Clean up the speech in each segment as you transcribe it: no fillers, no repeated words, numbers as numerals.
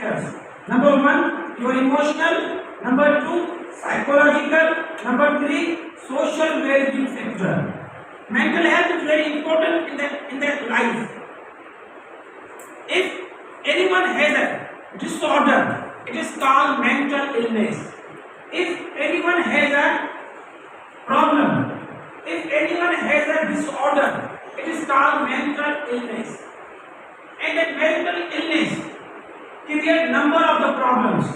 factors. Number 1, your emotional. Number 2, psychological. Number 3, social well-being factor. Mental health is very important in the life. If anyone has a disorder, it is called mental illness. If anyone has a problem, if anyone has a disorder, it is called mental illness. And that mental illness create number of the problems,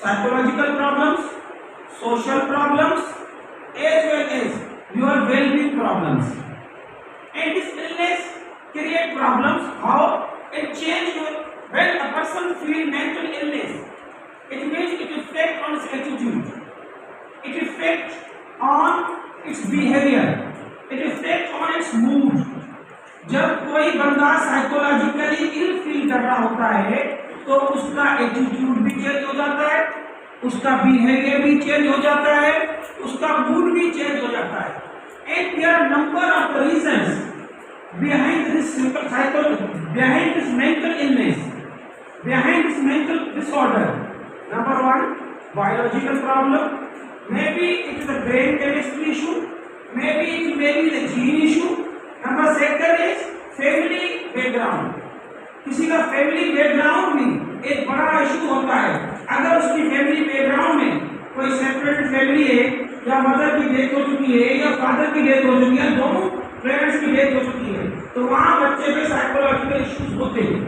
psychological problems, social problems, as well as your well-being problems. And this illness create problems. How? It change your, when a person feel mental illness, it means it affect on its attitude, it affect on its behavior, it affect on its mood. जब कोई बंदा psychologically इल feel कर रहा होता है तो उसका attitude भी चेंज हो जाता है, उसका बिहेवियर भी चेंज हो जाता है, उसका मूड भी चेंज हो जाता है। And there are number of reasons behind this behind this mental illness, behind this mental disorder. Number 1, biological problem. Maybe it is a brain chemistry issue, maybe it may be the gene issue. Number 2 is family background. किसी का family background भी एक बड़ा issue होता है। अगर उसकी family background में कोई सेपरेट फैमिली है, या मदर की डेथ हो चुकी है या फादर की डेथ हो चुकी है, दोनों पेरेंट्स की डेथ हो चुकी है, तो वहाँ बच्चे में साइकोलॉजिकल इश्यूज होते हैं।